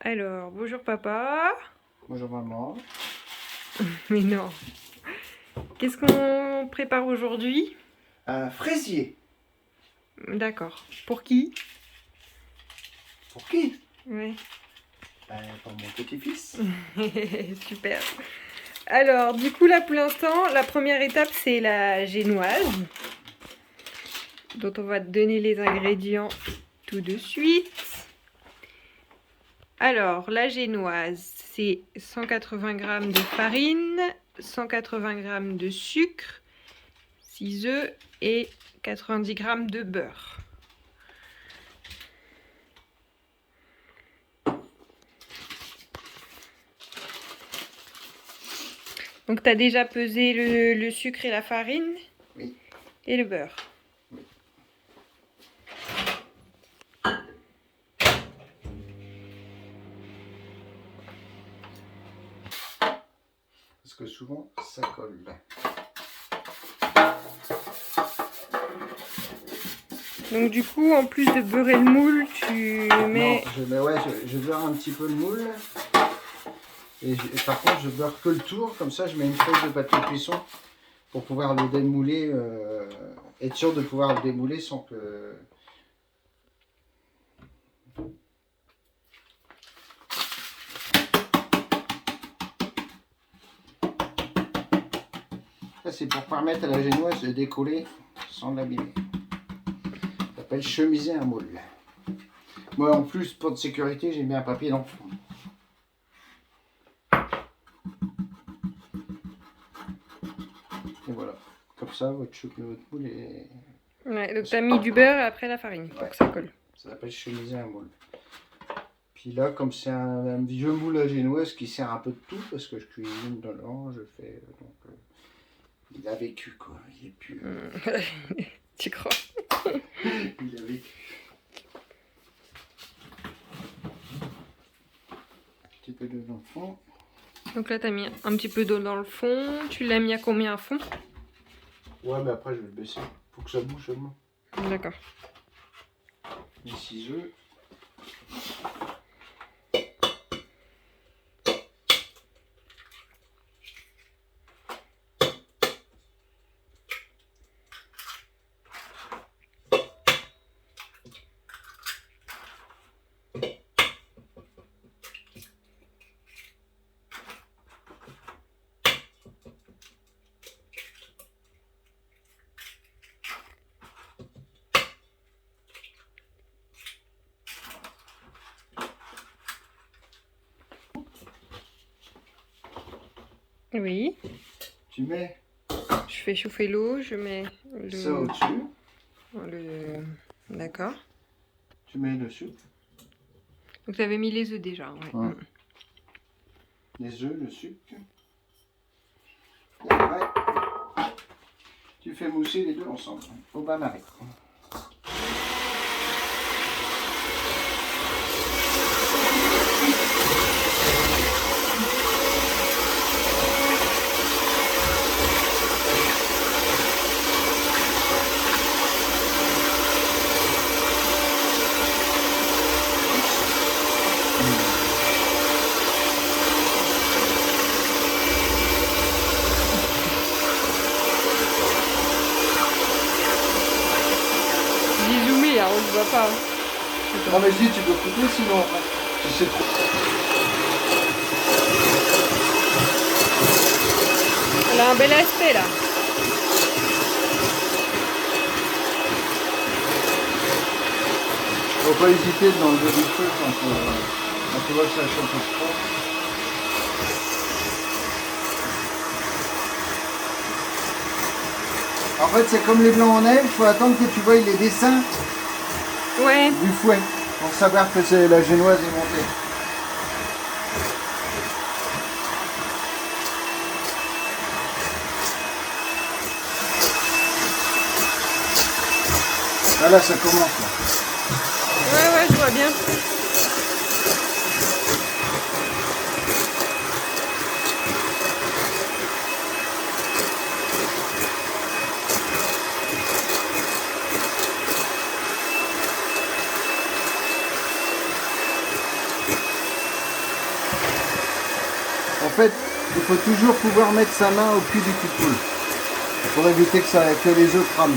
Alors, bonjour papa. Bonjour maman. Mais non. Qu'est-ce qu'on prépare aujourd'hui? Un fraisier. D'accord. Pour qui? Pour qui? Ouais. Pour mon petit-fils. Super. Alors, du coup, là, pour l'instant, la première étape, c'est la génoise, dont on va te donner les ingrédients tout de suite. Alors, la génoise, c'est 180 g de farine, 180 g de sucre, 6 œufs et 90 g de beurre. Donc, tu as déjà pesé le sucre et la farine? Oui. Et le beurre? Oui. Parce que souvent, ça colle. Donc du coup, en plus de beurrer le moule, tu mets... Non, je beurre un petit peu le moule. Et par contre, je beurre que le tour. Comme ça, je mets une feuille de papier cuisson pour pouvoir le démouler. Être sûr de pouvoir le démouler sans que... Ça, c'est pour permettre à la génoise de décoller sans l'abîmer. Ça s'appelle chemiser un moule. Moi, en plus, pour de sécurité, j'ai mis un papier dans le fond. Et voilà. Comme ça, votre moule est... Ouais, donc tu as mis du beurre et après la farine pour que ça colle. Ça s'appelle chemiser un moule. Puis là, comme c'est un vieux moule à génoise qui sert un peu de tout, parce que je cuisine dedans, je fais... donc, il a vécu, quoi. Il est plus... Tu crois? Il a vécu. Un petit peu d'eau dans le fond. Donc là, tu as mis un petit peu d'eau dans le fond. Tu l'as mis à combien à fond? Ouais, mais après, je vais le baisser. Faut que ça bouge seulement. D'accord. Les 6 œufs. Oui. Tu mets Je fais chauffer l'eau, je mets ça au-dessus. D'accord. Tu mets le sucre. Donc tu avais mis les œufs déjà. Ouais. Les œufs, le sucre. Et après, tu fais mousser les deux ensemble au bain-marie. J'ai zoomé, hein, on ne voit pas. Non mais je dis, tu peux couper sinon, si c'est trop... Elle a un bel aspect là. Faut pas hésiter dans le du feu quand tu vois que ça chauffe trop. En fait, c'est comme les blancs en neige, il faut attendre que tu vois les dessins du fouet pour savoir que c'est la génoise est montée. Ah là, ça commence là. Ouais, je vois bien. fait, il faut toujours pouvoir mettre sa main au cul du couteau pour éviter que les œufs crament.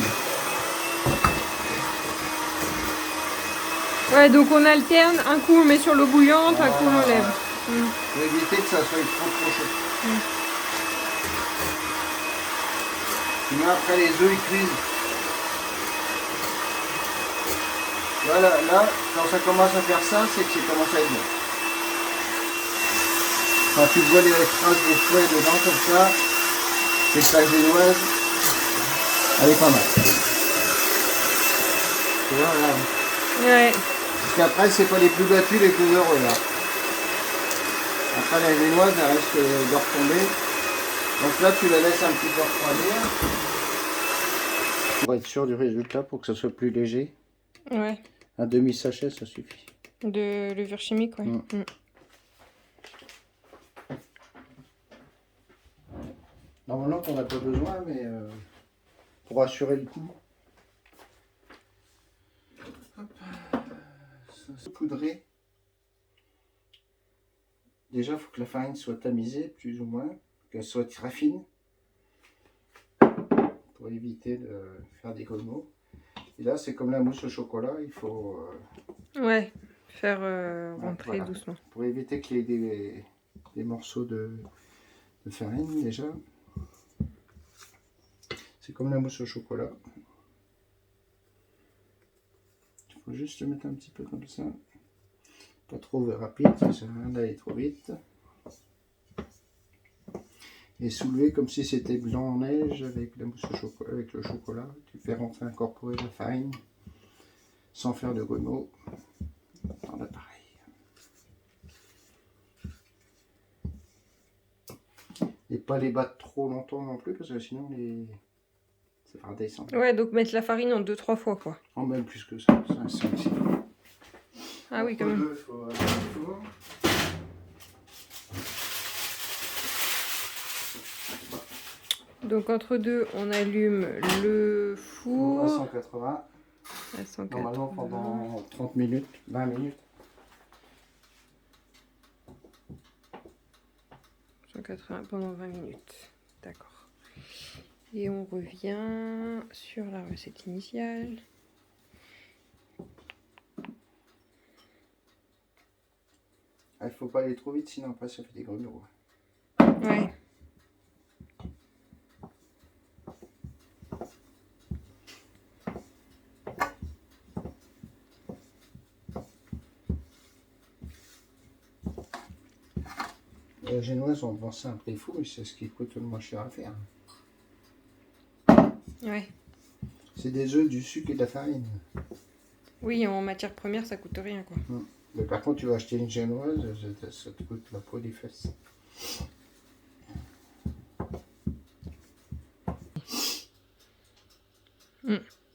Ouais, donc on alterne, un coup on met sur l'eau bouillante, un coup on enlève. Pour éviter que ça soit trop chaud. Sinon après les œufs ils cuisent. Voilà, là, quand ça commence à faire ça, c'est que ça commence à être bon. Quand tu vois les traces de fouet dedans comme ça, c'est que la génoise, elle est pas mal. Tu vois, là. Ouais. Parce qu'après, c'est pas les plus battus, les plus heureux, là. Après, la génoise, elle risque de retomber. Donc là, tu la laisses un petit peu refroidir. Pour être sûr du résultat, pour que ça soit plus léger. Ouais. Un demi-sachet, ça suffit. De levure chimique, ouais. Normalement, on n'a pas besoin, mais pour assurer le coup. Hop. Ça poudré. Déjà, il faut que la farine soit tamisée, plus ou moins, qu'elle soit très fine, pour éviter de faire des grumeaux. Et là, c'est comme la mousse au chocolat, il faut... Ouais, faire rentrer voilà, doucement. pour éviter qu'il y ait des morceaux de farine, déjà. C'est comme la mousse au chocolat. Il faut juste le mettre un petit peu comme ça. Pas trop rapide, ça sert à rien d'aller trop vite. Et soulever comme si c'était blanc en neige avec la mousse au chocolat, avec le chocolat. Tu fais rentrer incorporer la farine sans faire de grumeaux dans l'appareil. Et pas les battre trop longtemps non plus parce que sinon ça va redescendre. Ouais, donc mettre la farine en 2-3 fois, quoi. En même plus que ça, 5-6 fois. Ah oui, quand même. Donc entre deux, on allume le four. À 180. À 180. Normalement pendant 30 minutes, 20 minutes. 180 pendant 20 minutes. D'accord. Et on revient sur la recette initiale. Il faut pas aller trop vite, sinon après ça fait des grumeaux. Ouais. La génoise, on vend ça à un prix fou, mais c'est ce qui coûte le moins cher à faire. Ouais. C'est des œufs, du sucre et de la farine. Oui, en matière première, ça coûte rien, quoi. Mais par contre, tu vas acheter une génoise, ça te coûte la peau des fesses.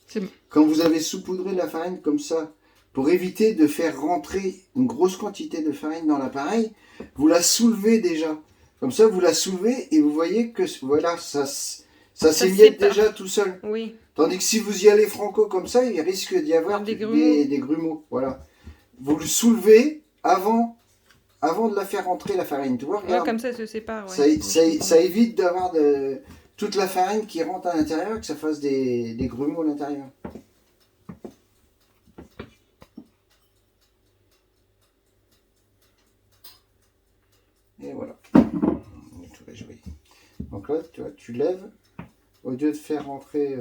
C'est bon. Quand vous avez saupoudré la farine comme ça, pour éviter de faire rentrer une grosse quantité de farine dans l'appareil, vous la soulevez déjà. Comme ça, vous la soulevez et vous voyez que voilà, ça s'émiette déjà tout seul. Oui. Tandis que si vous y allez franco comme ça, il risque d'y avoir des grumeaux. Voilà. Vous le soulevez avant de la faire rentrer la farine. Tu vois, regarde. Ouais, comme ça se sépare. Ouais. Ça évite d'avoir toute la farine qui rentre à l'intérieur et que ça fasse des grumeaux à l'intérieur. Et voilà. On est tout réjoui. Donc là, tu vois, tu lèves. Au lieu de faire rentrer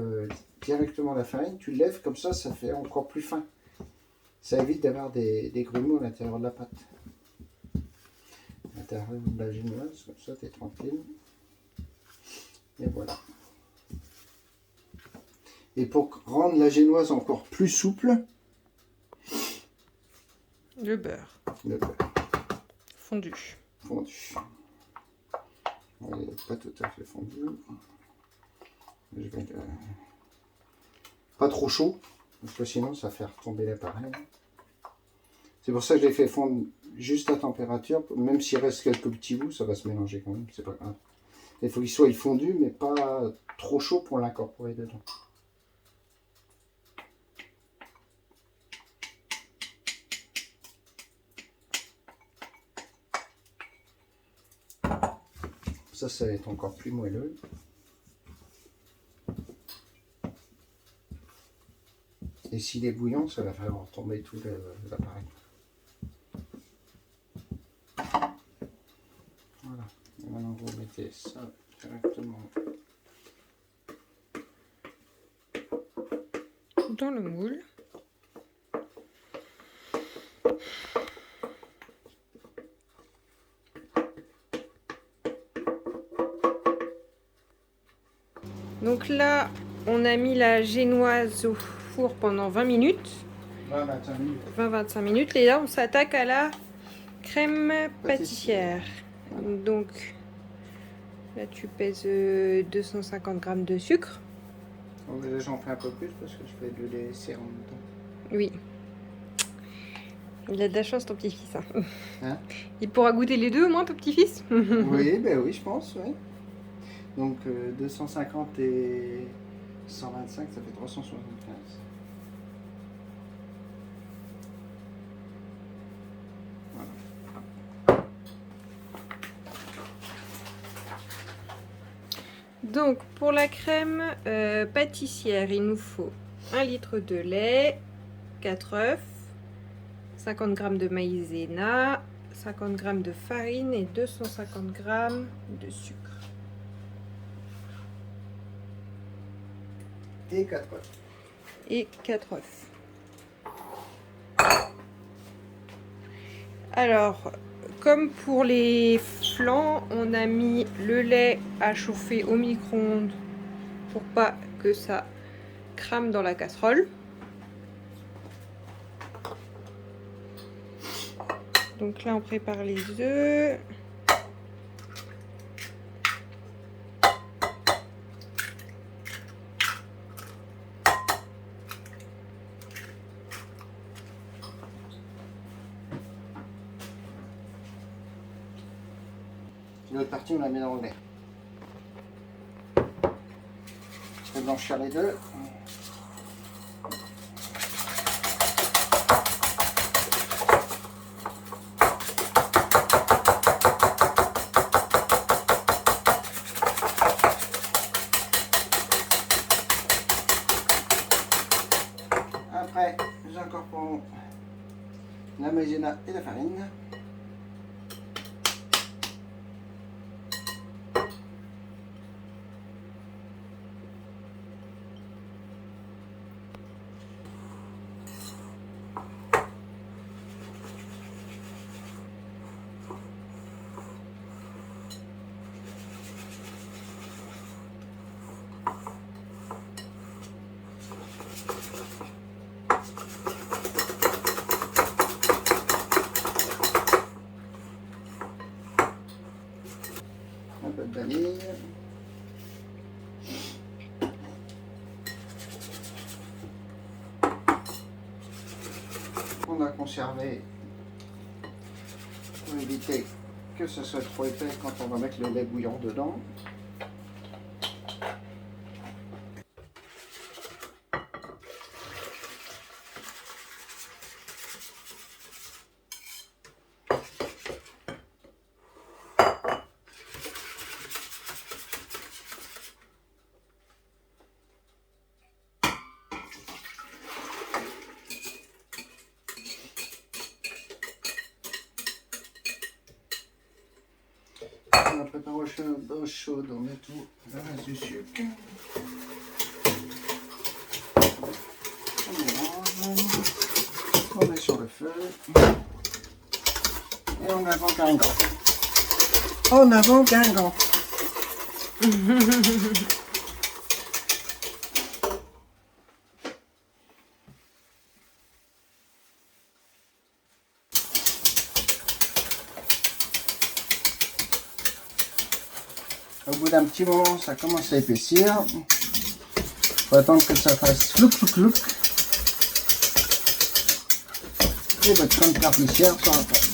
directement la farine, tu lèves comme ça fait encore plus fin. Ça évite d'avoir des grumeaux à l'intérieur de la pâte. À l'intérieur de la génoise, comme ça, tu es tranquille. Et voilà. Et pour rendre la génoise encore plus souple, le beurre. Le beurre. Fondu. Fondu. Elle n'est pas tout à fait fondue. Je vais pas trop chaud, parce que sinon ça fait retomber l'appareil. C'est pour ça que je l'ai fait fondre juste à température, même s'il reste quelques petits bouts, ça va se mélanger quand même, c'est pas grave. Il faut qu'il soit fondu, mais pas trop chaud pour l'incorporer dedans. ça va être encore plus moelleux. Et s'il est bouillant, ça va faire tomber tout l'appareil. Voilà. Et maintenant, vous mettez ça directement dans le moule. Donc là, on a mis la génoise au four pendant 20 minutes. 20-25 minutes. 20-25 minutes. Et là, on s'attaque à la crème pâtissière. Donc, là, tu pèses 250 g de sucre. Donc déjà, j'en fais un peu plus parce que je fais de dessert en même temps. Oui. Il a de la chance, ton petit-fils. Hein. Hein? Il pourra goûter les deux, au moins, ton petit-fils. Oui, ben oui, je pense, oui. Donc 250 et 125, ça fait 375. Voilà. Donc, pour la crème pâtissière, il nous faut 1 litre de lait, 4 œufs, 50 g de maïzena, 50 g de farine et 250 g de sucre. Et 4 œufs. Et 4 œufs. Alors, comme pour les flancs, on a mis le lait à chauffer au micro-ondes pour pas que ça crame dans la casserole. Donc là, on prépare les œufs. L'autre partie, on la met dans le lait. Je vais blanchir les deux. Après, j'incorpore la maïzena et la farine. Un peu de vanille. On a conservé pour éviter que ce soit trop épais quand on va mettre le lait bouillant dedans. On va préparer au chaud, on met tout le reste du sucre. On mélange, on met sur le feu et on invoque un gant. On invoque un gant. Au bout d'un petit moment, ça commence à épaissir. Il faut attendre que ça fasse flouc flouc flouc. Et votre crème pâtissière sera prête.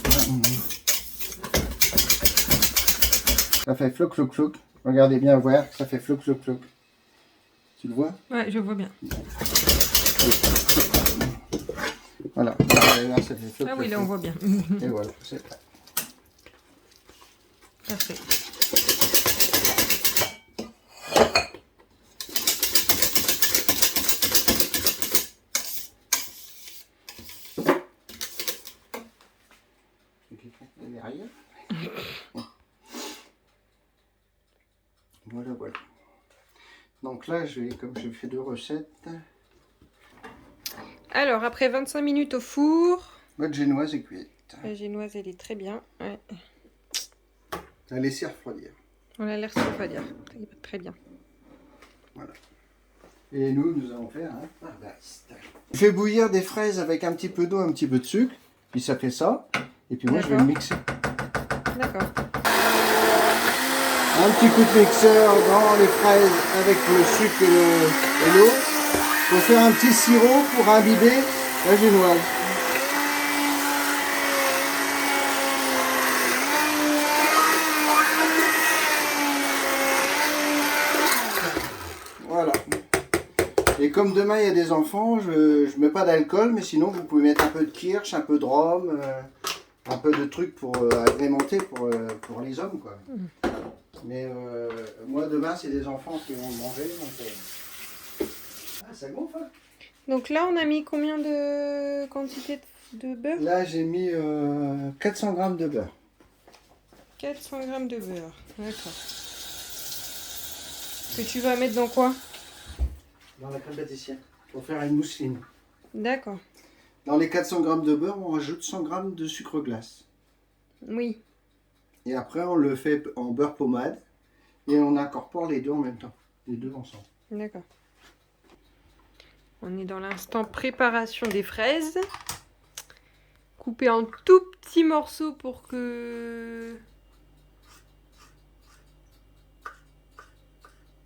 Ça fait flouc flouc flouc. Regardez bien voir, ça fait flouc flouc flouc. Tu le vois? Ouais, je vois bien. Voilà. Là, ça fait flouc, Ah oui, là on voit bien. Et voilà, c'est prêt. Parfait. y a quelqu'un qui est derrière. Voilà, voilà. Donc là, comme je fais 2 recettes, Alors, après 25 minutes au four, votre génoise est cuite. la génoise, elle est très bien. Ouais. À laisser refroidir. On a l'air sauf à dire. Très bien. Voilà. Et nous allons faire un margariste. Je fais bouillir des fraises avec un petit peu d'eau, un petit peu de sucre. Puis ça fait ça. Et puis moi, je vais le mixer. D'accord. Un petit coup de mixeur dans les fraises avec le sucre et l'eau. Pour faire un petit sirop pour imbiber la génoise. Voilà. Et comme demain il y a des enfants, je mets pas d'alcool, mais sinon vous pouvez mettre un peu de kirsch, un peu de rhum, un peu de trucs pour agrémenter pour les hommes, quoi. Mais moi demain c'est des enfants qui vont manger, donc ah, ça gonfle. Hein. Donc là, on a mis combien de quantité de beurre? Là j'ai mis 400 grammes de beurre. 400 grammes de beurre, d'accord. Que tu vas mettre dans quoi? Dans la crème pâtissière, pour faire une mousseline. D'accord. Dans les 400 grammes de beurre, on rajoute 100 grammes de sucre glace. Oui. Et après, on le fait en beurre pommade. Et on incorpore les deux en même temps. Les deux ensemble. D'accord. On est dans l'instant préparation des fraises. Coupées en tout petits morceaux pour que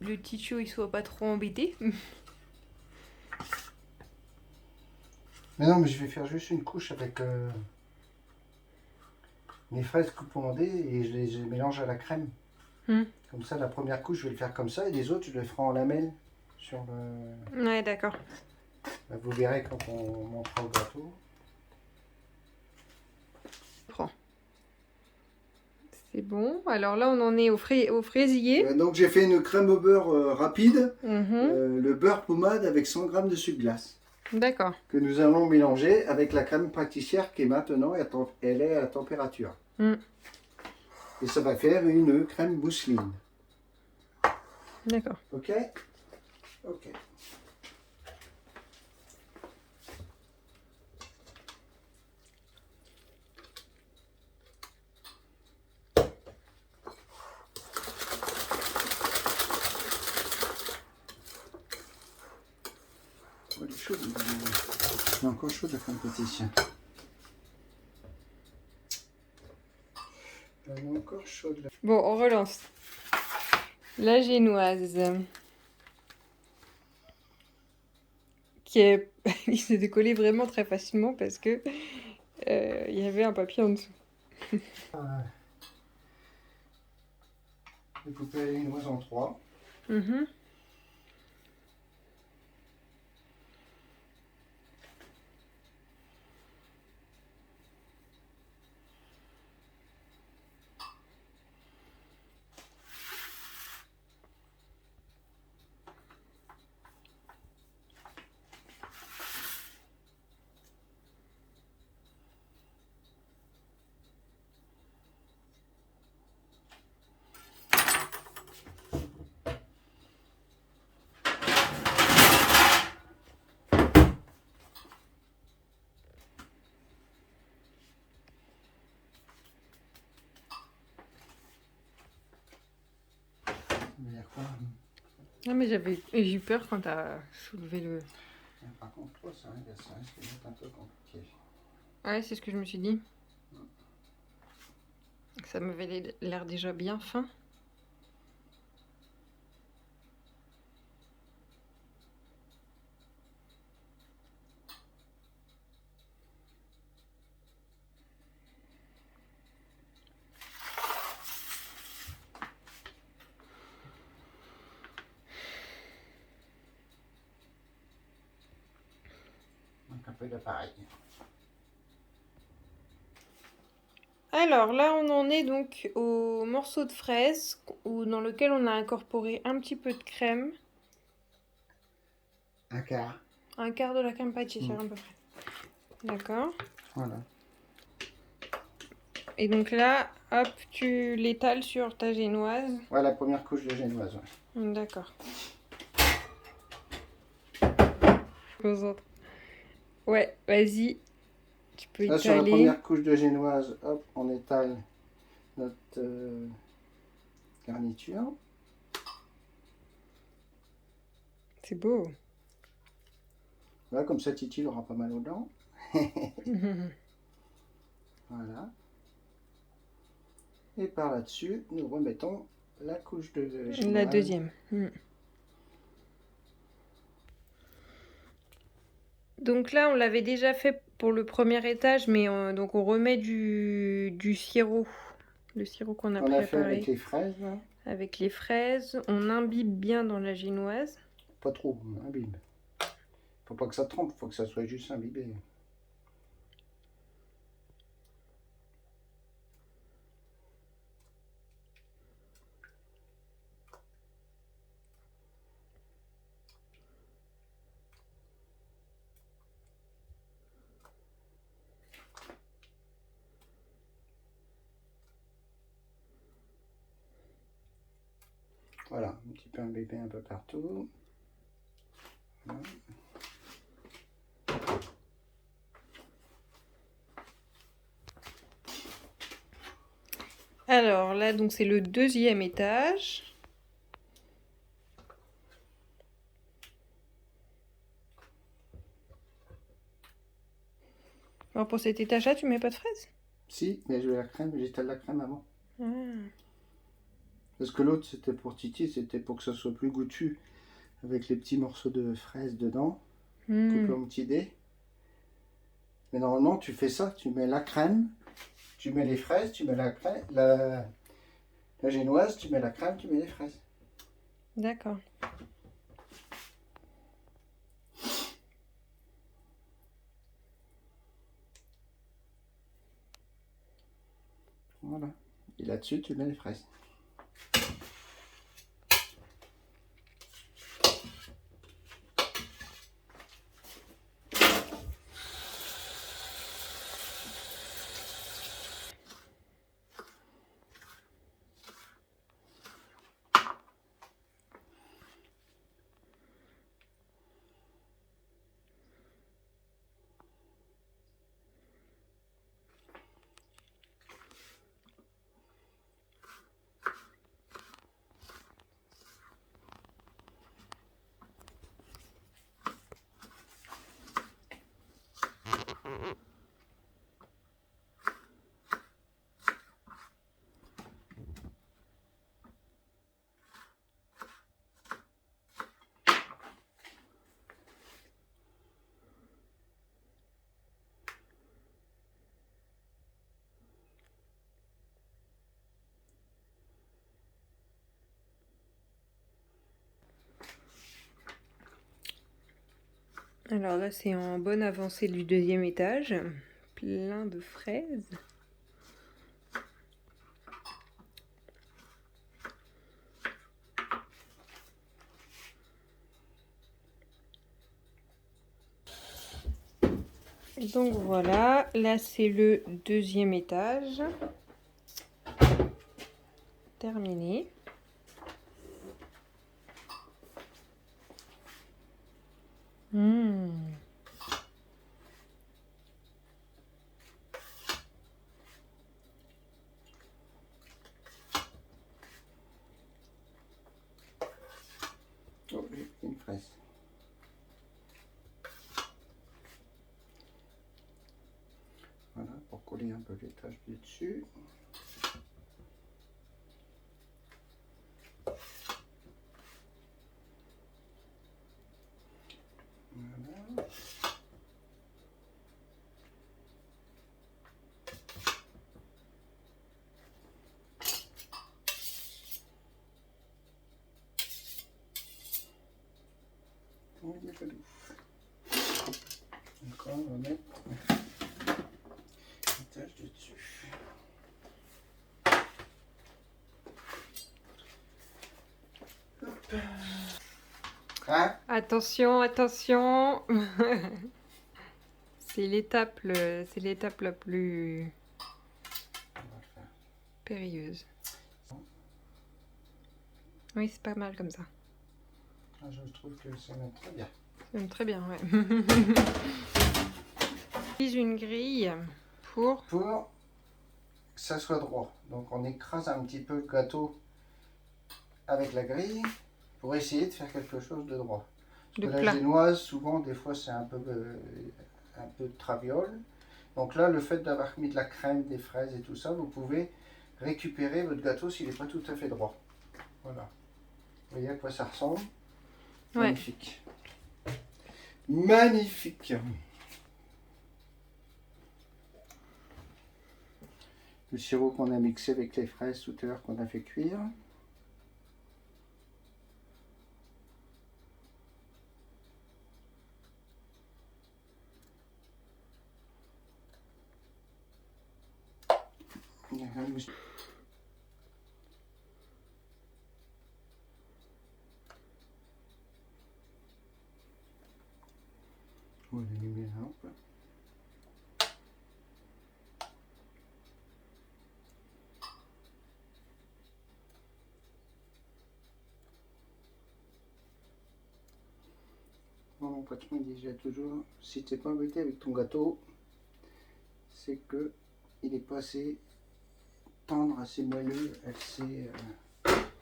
le ticho il soit pas trop embêté. Mais non, mais je vais faire juste une couche avec mes fraises coupondées et je les mélange à la crème. Comme ça, la première couche, je vais le faire comme ça et les autres, je les ferai en lamelles sur le... Ouais, d'accord. Bah, vous verrez quand on montera au gâteau. Prends. C'est bon. Alors là, on en est au fraisier. Donc j'ai fait une crème au beurre rapide. Le beurre pommade avec 100 grammes de sucre glace. D'accord. Que nous allons mélanger avec la crème pâtissière qui est maintenant, elle est à la température. Et ça va faire une crème mousseline. D'accord. Ok? Ok. Oh, elle est chaude. Elle est encore chaude la crème pâtissière. Elle est encore chaude. Bon, on relance. La génoise. Il s'est décollé vraiment très facilement parce que il y avait un papier en dessous. J'ai coupé la génoise en 3. Ah, mais j'ai eu peur quand t'as soulevé le... Par contre, toi, ça risque d'être un peu compliqué. Ouais, c'est ce que je me suis dit. Ça m'avait l'air déjà bien fin. Un peu d'appareil. Alors là, on en est donc au morceau de fraise dans lequel on a incorporé un petit peu de crème. Un quart. Un quart de la crème pâtissière à peu près. D'accord. Voilà. Et donc là, hop, tu l'étales sur ta génoise. Ouais, la première couche de génoise. Ouais. D'accord. Ouais, vas-y. Tu peux Là, sur la étaler. première couche de génoise, hop, on étale notre garniture. C'est beau. Voilà, comme ça, Titi aura pas mal aux dents. Voilà. Et par là-dessus, nous remettons la couche de génoise. La deuxième. Donc là, on l'avait déjà fait pour le premier étage, mais donc on remet du sirop. Le sirop qu'on a On a préparé. fait avec les fraises, là. Avec les fraises. On imbibe bien dans la génoise. Pas trop, on imbibe. Faut pas que ça trempe, faut que ça soit juste imbibé. Voilà, un petit peu imbibé un peu partout. Voilà. Alors là, donc c'est le deuxième étage. Alors pour cet étage-là, tu mets pas de fraises? Si, mais je vais la crème, j'étale la crème avant. Ah. Parce que l'autre, c'était pour Titi, c'était pour que ça soit plus goûtu. Avec les petits morceaux de fraises dedans, coupés en petits dés. Mais normalement, tu fais ça, tu mets la crème, tu mets les fraises, tu mets la crème, la génoise, tu mets la crème, tu mets les fraises. D'accord. Voilà. Et là-dessus, tu mets les fraises. Alors là, c'est en bonne avancée du deuxième étage. Plein de fraises. Donc voilà, là c'est le deuxième étage. Terminé. Oh, j'ai pris une fraise. Voilà, pour coller un peu l'étage du dessus. Voilà. Oh, il y a pas d'eau. Encore, on va mettre l'étage du dessus. Hop. Hein? Attention, attention. C'est l'étape la plus périlleuse. Oui, c'est pas mal comme ça. Ah, je trouve que ça va très bien. Ça très bien, ouais. J'utilise une grille pour que ça soit droit. Donc on écrase un petit peu le gâteau avec la grille pour essayer de faire quelque chose de droit. Parce que la plat. génoise, souvent, des fois, c'est un peu de traviole. Donc là, le fait d'avoir mis de la crème, des fraises et tout ça, vous pouvez récupérer votre gâteau s'il n'est pas tout à fait droit. Voilà. Vous voyez à quoi ça ressemble? Ouais. Magnifique. Magnifique. Le sirop qu'on a mixé avec les fraises tout à l'heure qu'on a fait cuire. On va allumer la lampe. Mon patron disait toujours, si tu n'es pas embêté avec ton gâteau, c'est que il est pas assez tendre, assez moelleux, assez...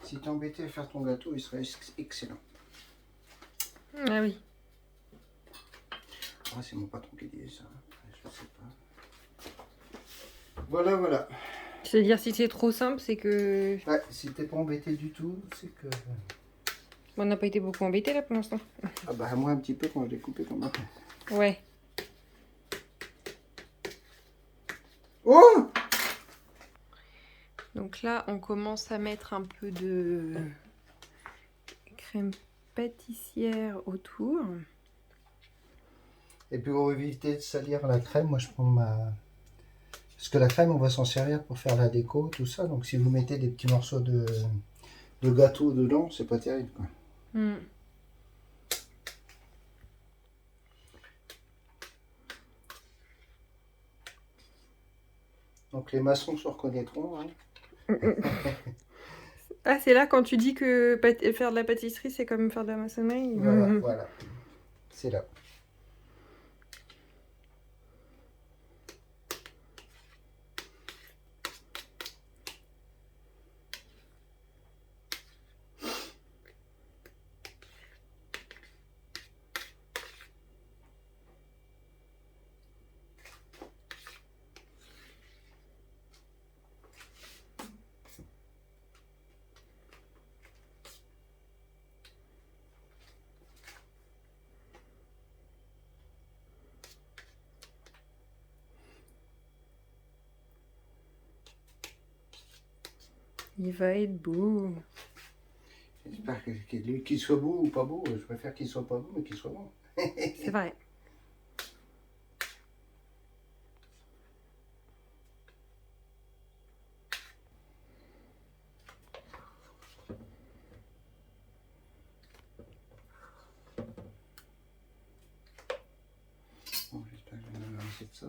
si tu es embêté à faire ton gâteau, il serait excellent. Ah oui. Ah, c'est mon patron qui disait ça, je sais pas. Voilà, voilà. C'est-à-dire si c'est trop simple, c'est que... Ouais, si t'es pas embêté du tout, c'est que... On n'a pas été beaucoup embêtés là pour l'instant. Ah bah moi un petit peu quand je l'ai coupé comme ça. Ouais. Oh! Donc là, on commence à mettre un peu de crème pâtissière autour. Et puis pour éviter de salir la crème, moi je prends ma... Parce que la crème, on va s'en servir pour faire la déco, tout ça. Donc si vous mettez des petits morceaux de gâteau dedans, c'est pas terrible, quoi. Mm. Donc les maçons se reconnaîtront. Hein. Ah, c'est là quand tu dis que faire de la pâtisserie, c'est comme faire de la maçonnerie. Voilà, voilà. C'est là. Il va être beau. J'espère qu'il soit beau ou pas beau. Je préfère qu'il soit pas beau, mais qu'il soit bon. C'est vrai. Bon, j'espère que je vais me lancer de ça.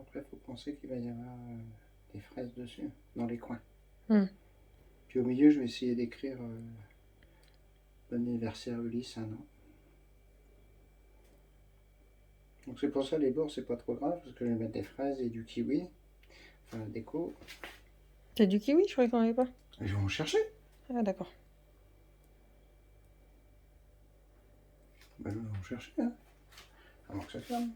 Après, il faut penser qu'il va y avoir des fraises dessus, dans les coins. Mm. Puis au milieu, je vais essayer d'écrire bon anniversaire Ulysse, 1 an. Donc c'est pour ça les bords, c'est pas trop grave, parce que je vais mettre des fraises et du kiwi. Enfin, la déco. T'as du kiwi? Je croyais qu'on avait pas. Je vais en chercher. Ah, d'accord. Ben, je vais en chercher, hein. Avant que ça ferme.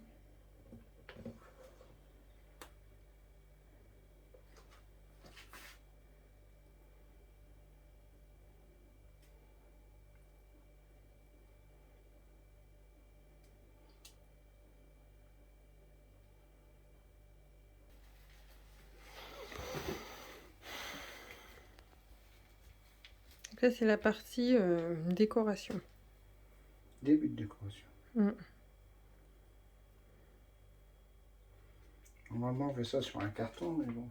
Donc là, c'est la partie décoration. Début de décoration. Mm. Normalement, on fait ça sur un carton, mais bon.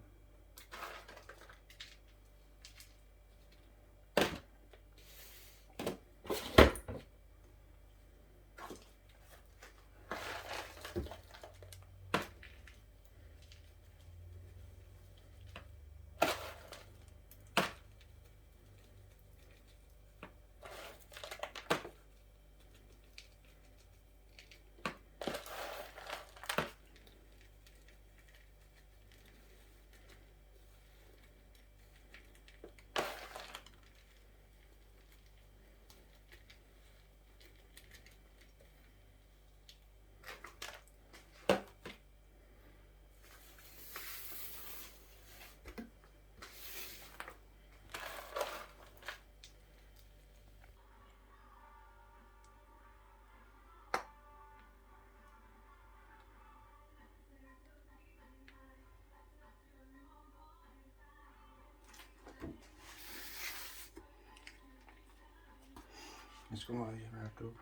Est-ce qu'on va arriver à tout?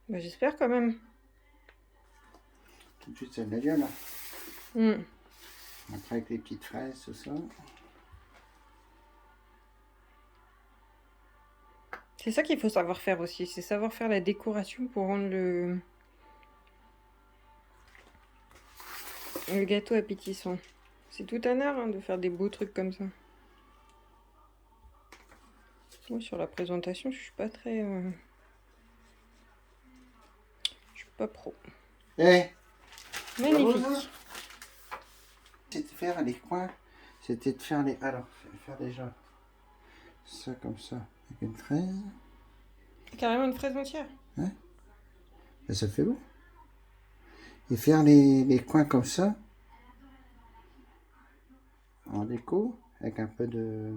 Bah, j'espère quand même. Tout de suite, ça de la gueule. Mm. Après, avec les petites fraises, tout ça. C'est ça qu'il faut savoir faire aussi, c'est savoir faire la décoration pour rendre le gâteau appétissant. C'est tout un art hein, de faire des beaux trucs comme ça. Moi, sur la présentation, je suis pas très... Je suis pas pro. Eh, Magnifique. c'était de faire les coins. C'était de faire les... Alors, faire déjà ça comme ça, avec une fraise. Carrément une fraise entière. Et ça fait beau. Et faire les coins comme ça. En déco, avec un peu de...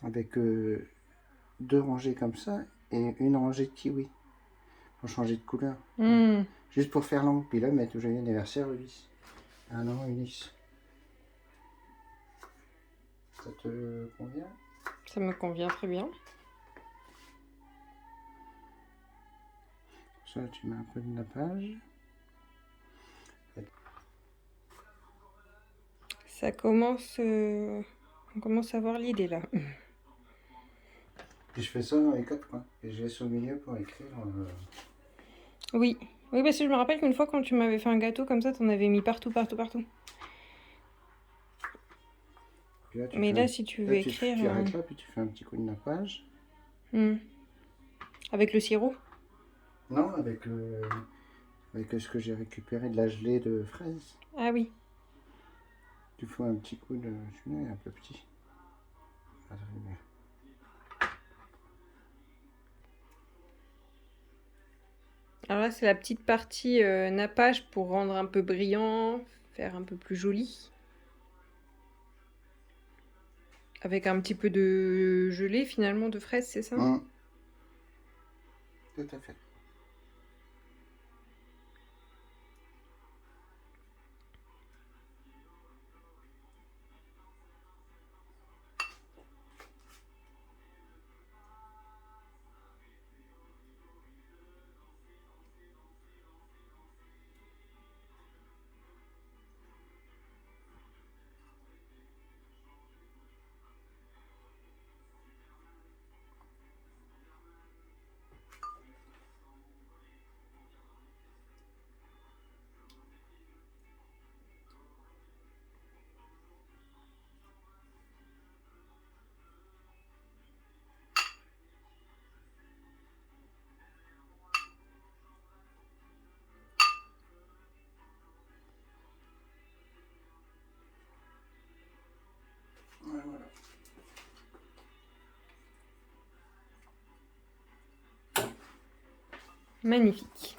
Avec 2 rangées comme ça et une rangée de kiwi. Pour changer de couleur. Mm. Juste pour faire l'angle. Puis là, mettre joyeux anniversaire Ulysse. Ah non, Ulysse. Ça te convient? Ça me convient très bien. Ça, tu mets un peu de nappage. Ça commence... On commence à voir l'idée là. Puis je fais ça dans les 4 coins. Et je laisse au milieu pour écrire. Oui. Oui, parce que je me rappelle qu'une fois quand tu m'avais fait un gâteau comme ça, t'en avais mis partout, partout, partout. Puis là, Mais là, si tu veux écrire... Tu arrêtes là, puis tu fais un petit coup de nappage. Avec le sirop? Non, avec ce que j'ai récupéré de la gelée de fraises. Ah oui. Tu fais un petit coup de... Celui-là est un peu petit. Ah, ça fait bien. Alors là, c'est la petite partie nappage pour rendre un peu brillant, faire un peu plus joli. Avec un petit peu de gelée finalement, de fraise, c'est ça? Tout à fait. Ouais, voilà. Magnifique.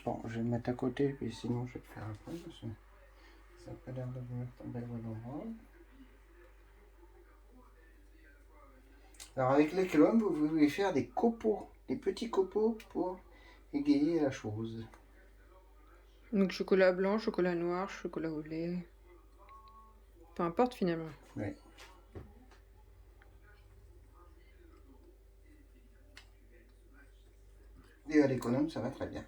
Bon, je vais le mettre à côté, puis sinon je vais le faire après. Parce que Ça n'a pas l'air de vouloir tomber au bon endroit. Alors avec les colombes, vous pouvez faire des copeaux, des petits copeaux pour égayer la chose. Donc chocolat blanc, chocolat noir, chocolat au lait. Peu importe finalement. Oui. Et à l'économe, ça va très bien.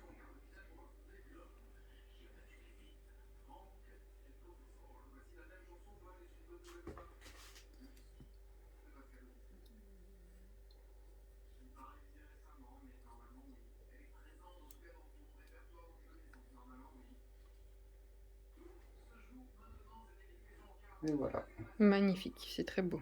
Et voilà. Magnifique, c'est très beau.